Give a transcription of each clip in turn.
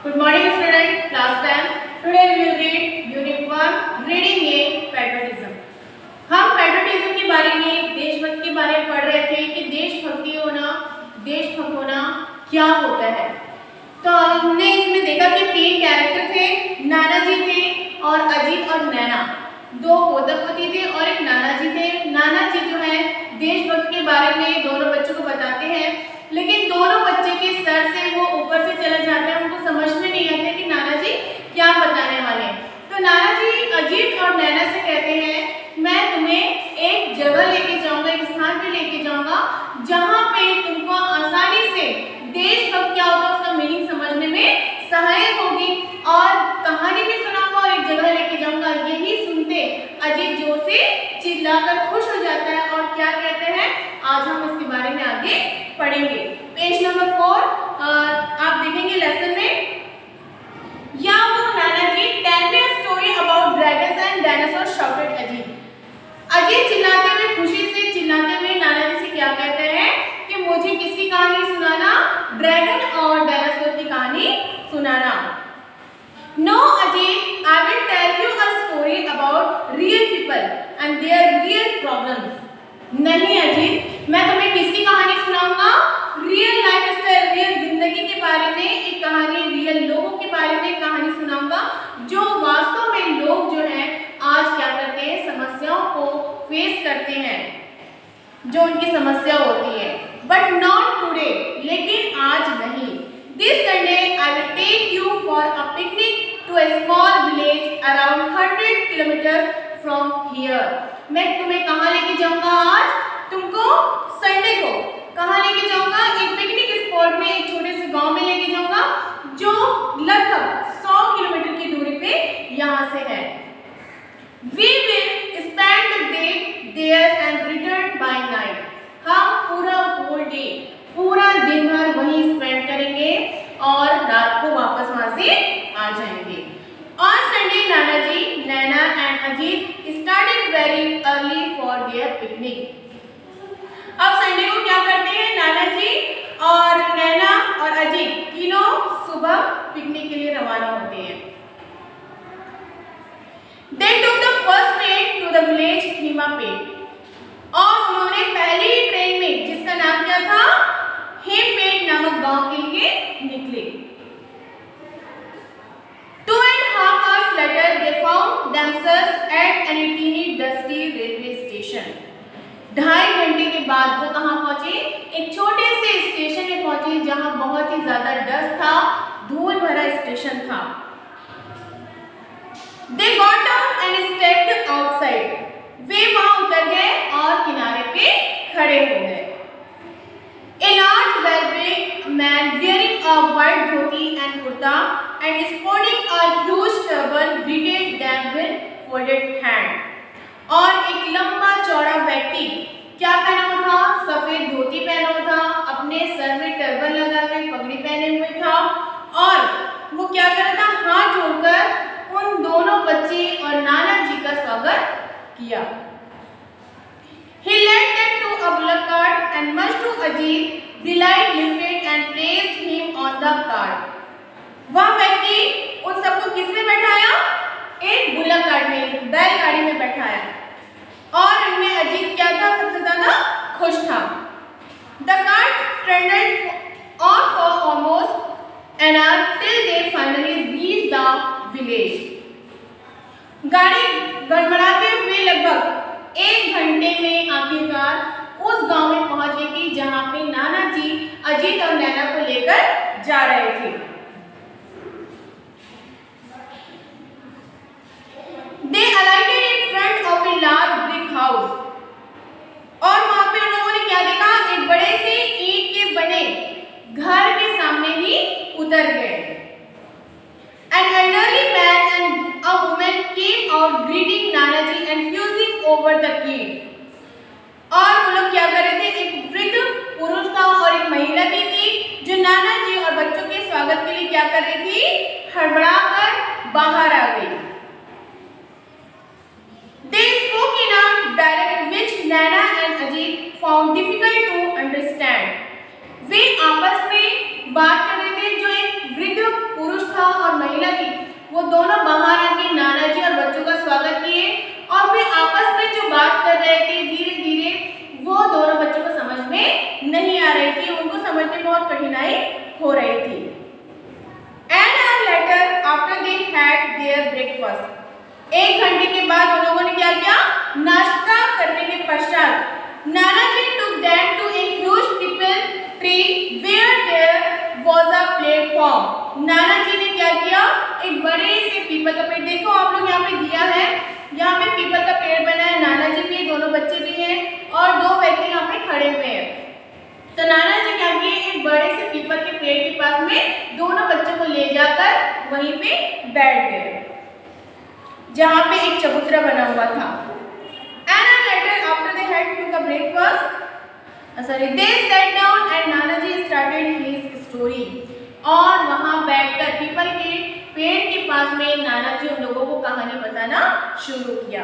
Good morning student, class 10. Today we will read Unit 1, Reading a Patriotism. हम patriotism के बारे में, देशभक्ति के बारे में पढ़ रहे थे कि देशभक्त होना क्या होता है। तो हमने इसमें देखा कि तीन कैरेक्टर थे, नाना जी थे और अजीत और नैना। दो पोता-पोती थे और एक नाना जी थे। नाना जी जो है देशभक्त के बारे में दोनों बच्चों को बताते हैं, लेकिन दोनों बच्चे के सर से वो ऊपर से चले जाते हैं, उनको समझ में नहीं आता कि नाना जी क्या बताने वाले हैं। तो नाना जी अजीत और नैना से कहते हैं, मैं तुम्हें एक जगह लेके जाऊंगा, एक स्थान पे लेके जाऊंगा जहां पे तुमको आसानी से देशभक्त क्या होता है उसका मीनिंग समझने में सहायक होगी, और कहानी भी सुनाऊंगा और एक जगह लेके जाऊंगा। यही सुनते अजीत जोर से चिल्लाकर खुश हो जाता है और क्या कहते हैं, आज हम इसके बारे में आगे पढ़ेंगे। पेज नंबर 4 आप देखेंगे लेसन में। या वो nana ji tell me a story about dragons and dinosaur shouted Ajit. Ajit चिल्लाते हुए, खुशी से चिल्लाते हुए नाना जी से क्या कहते हैं कि मुझे किसकी कहानी सुनाना, ड्रैगन और डायनासोर की कहानी सुनाना। No Ajit, I will tell you a story about real people and their real problems. नहीं अजीत, मैं तुम्हें किसकी कहानी सुनाऊंगा, रियल लाइफ स्टाइल, रियल जिंदगी के बारे में एक कहानी, रियल लोगों के बारे में कहानी सुनाऊंगा जो वास्तव में लोग जो हैं आज क्या करते हैं, समस्याओं को फेस करते हैं, जो उनकी समस्या होती है। बट नॉट टुडे, लेकिन आज नहीं। This Sunday I will take you for a picnic to a small village around 100 kilometre from here. मैं तुम्हें कहाँ लेके जाऊंगा आज, तुमको संडे को कहाँ लेके जाऊंगा, एक पिकनिक स्पॉट में, एक छोटे से गांव में लेके जाऊंगा जो लगभग 100 किलोमीटर की दूरी पे यहाँ से है। We will spend the day there and return by night. हम पूरा होल डे, पूरा दिन भर वहीं स्पेंड करेंगे और रात को वापस वहां से आ जाएंगे। On Sunday, Nana ji, Naina and Ajit started very early for their picnic. अब संडे को क्या करते हैं, नाना जी और नैना और अजीत तीनों सुबह पिकनिक के लिए रवाना होते हैं। They took the first train to the village Himapet. और उन्होंने पहली ही ट्रेन में, जिसका नाम क्या था, हिमपेट नामक गांव के लिए निकले। 2.5 hours later, they found themselves at an teeny dusty railway station. 2.5 घंटे के बाद वो कहाँ पहुंचे, एक छोटे से स्टेशन में पहुंचे जहां बहुत ही ज्यादा डस्ट था, धूल भरा स्टेशन था। They got down and stepped outside. वे वहां उतर गए और किनारे पे खड़े हो गए। A large well-built man wearing a white dhoti and kurta and sporting a huge turban greeted them with folded hand. और एक लंबा चौड़ा व्यक्ति क्या पहना हुआ था, सफेद धोती पहना हुआ था, अपने सर में टर्बन लगा के पगड़ी पहने हुए था, और वो क्या कर रहा था, हाथ जोड़कर उन दोनों बच्चे और नाना जी का स्वागत किया। He led them to a bullock cart and much to Ajit's delight lifted and placed him on the cart. वह व्यक्ति उन सबको किसमें बैठाया, एक बुलक कार्ट में, बैलगाड़ी में बैठाया, और उनमें अजीत क्या था, सबसे ज्यादा खुश था। The cart trundled on for almost an hour till they finally reached the village. गाड़ी गड़बड़ाते हुए लगभग 1 घंटे में आखिरकार उस गांव में पहुंच गई थी जहां पे नाना जी अजीत और नैना को लेकर जा रहे थे। They alighted in front of a large brick house. और वहां पे उन लोगों ने क्या देखा, एक बड़े से ईंट के बने घर के सामने ही उतर गए। An elderly man and a woman came out greeting Nana ji and fusing over the kid. और वो लोग क्या कर रहे थे, एक वृद्ध पुरुष था और एक महिला भी थी जो नाना जी और बच्चों के स्वागत के लिए क्या कर रही थी, हड़बड़ाकर बाहर आ गई। They spoke in a dialect which Nana and Ajit found difficult to understand. वे आपस में बात कर रहे थे, जो एक वृद्ध पुरुष था वो दोनों बाहर आके नाना जी और बच्चों का स्वागत किए और वे आपस में जो बात कर रहे थे धीरे धीरे वो दोनों बच्चों को समझ में नहीं आ रही थी, उनको समझने में बहुत कठिनाई हो रही थी। An hour later, after they had their breakfast, 1 घंटे के बाद उन लोगों ने क्या किया? नाश्ता करने के पश्चात नाना जी took them to a huge people tree where there was a platform. नाना जी ने क्या किया? एक बड़े से पीपल का पेड़, देखो आप लोग यहाँ पे दिया है, यहाँ पे पीपल का पेड़ बना है, नाना जी भी, दोनों बच्चे भी हैं और 2 व्यक्ति यहाँ पे खड़े हुए हैं। तो नाना जी क्या किए? एक बड़े से पीपल के पेड़ के पास में दोनों बच्चों को ले जाकर वहीं पे बैठ गए जहाँ पे एक चबूतरा बना हुआ था। An hour later, after they had took a breakfast, they sat down and Nana ji started his story. और वहाँ बैठकर पीपल के पेड़ के पास में नाना जी उन लोगों को कहानी बताना शुरू किया।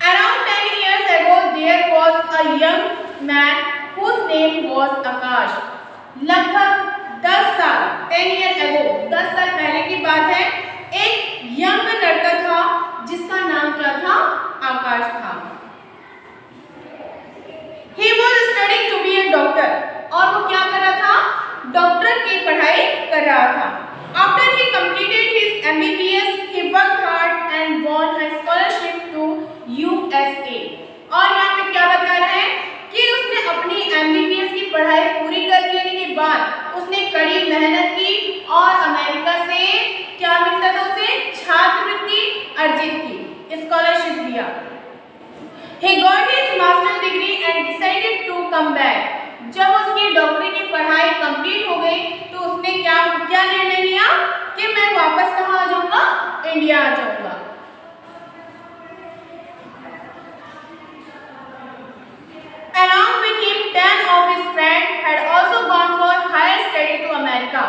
Around 10 years ago, there was a young man whose name was Akash. लगभग 10 साल 10 years ago 10 साल पहले की बात है, एक यंग लड़का था जिसका नाम क्या था? आकाश था। He was studying to be a doctor और वो क्या कर रहा था? डॉक्टर की पढ़ाई कर रहा था। After he completed his MBBS, he worked hard and won a scholarship to USA. और यहाँ पे क्या बता रहे हैं कि उसने अपनी MBBS की पढ़ाई पूरी कर लेने के बाद उसने कड़ी मेहनत की और अमेरिका से क्या मिलता था उसे? छात्रवृत्ति अर्जित की, स्कॉलरशिप दिया। He got his master's degree and decided to come back. जब उसकी डॉक्टरी की पढ़ाई कंप्लीट हो गई तो उसने क्या निर्णय लिया कि मैं वापस कहाँ आ जाऊंगा? इंडिया आ जाऊंगा। Along with him, 10 of his friends had also gone for higher study to America.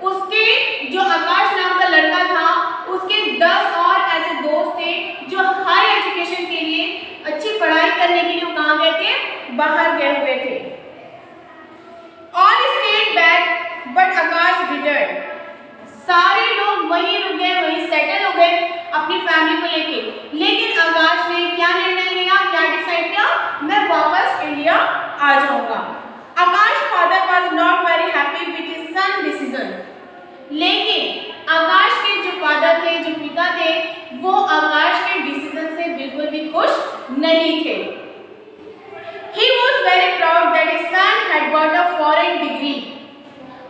उसके जो आकाश नाम का लड़का था उसके 10 और ऐसे दोस्त थे जो हाई एजुकेशन के लिए, अच्छी पढ़ाई करने के लिए कहाँ गए थे? बाहर गए हुए थे। All stayed back, but Akash returned. सारे लोग वहीं रुक गए, वहीं सेटल हो गए अपनी फैमिली को लेके, लेकिन आकाश ने क्या निर्णय लिया, क्या डिसाइड किया? मैं वापस इंडिया आ जाऊंगा। आकाश father was not very happy with his son decision. लेकिन आकाश के जो फादर थे, जो पिता थे, वो आकाश के डिसीजन से बिल्कुल भी खुश नहीं थे। He was very proud that his son had got a foreign degree.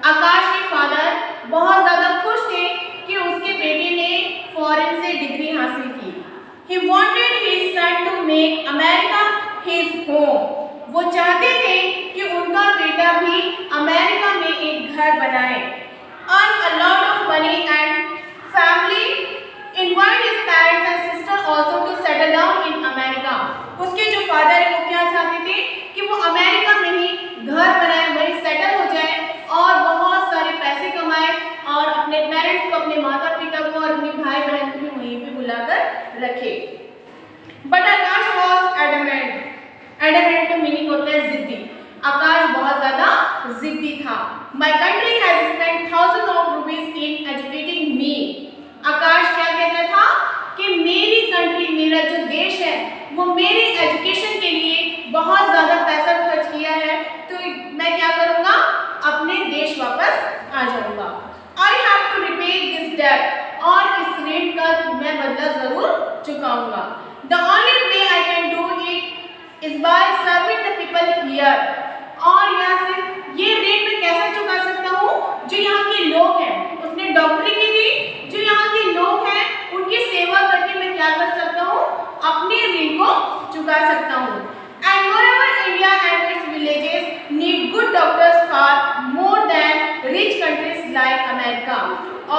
आकाश के फादर बहुत ज़्यादा खुश थे कि उसके बेटे ने फॉरेन से डिग्री हासिल की। He wanted his son to make America his home. वो चाहते थे कि उनका बेटा भी अमेरिका में एक घर बनाए। Earn a lot of money and family, invite his parents and sister also to settle down in America. उसके जो फादर है वो क्या चाहते थे कि वो अमेरिका में ही घर बनाए, वहीं सेटल हो जाए और बहुत सारे पैसे कमाए और अपने पेरेंट्स को, अपने माता पिता को और अपने भाई बहन को भी वहीं पे बुलाकर रखे। But Akash was adamant. Adamant का मीनिंग होता है जिद्दी। आकाश बहुत ज़्यादा जिद्दी था। My country has spent thousands of rupees in educating me. आकाश क्या कहता था कि मेरी कंट्री, मेरा जो देश है, वो मेरी एजुकेशन के लिए बहुत ज़्यादा पैसा खर्च किया है, तो मैं क्या करूँगा? अपने देश वापस आ जाऊँगा। I have to repay this debt और इस ऋण का मैं बदला ज़रूर चुकाऊँगा। The only way I can do it is by serving the people here. और यहाँ से ये ऋण मैं कैसे चुका सकता हूँ? जो यहाँ के लोग हैं, उसने डॉक्टरी की थी, जो यहाँ के लोग हैं उनकी सेवा करके मैं क्या कर सकता हूँ? अपने ऋण को चुका सकता हूँ। And moreover, India and its villages need good doctors far more than rich countries like America.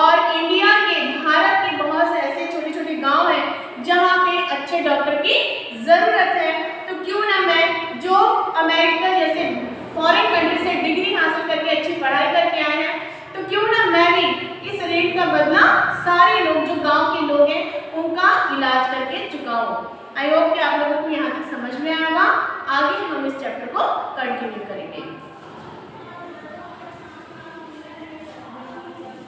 और इंडिया के, भारत के बहुत से ऐसे छोटे छोटे गांव हैं जहाँ पे अच्छे डॉक्टर की ज़रूरत है, तो क्यों ना मैं, जो अमेरिका जैसे फॉरेन कंट्री से डिग्री हासिल करके अच्छी पढ़ाई करके आए हैं, तो क्यों ना मैं भी इस ऋण का बदला सारे लोग जो गांव के लोग हैं उनका इलाज करके चुकाऊं। आई होप कि आप लोगों को यहाँ तक समझ में आएगा। आगे हम इस चैप्टर को कंटिन्यू करेंगे।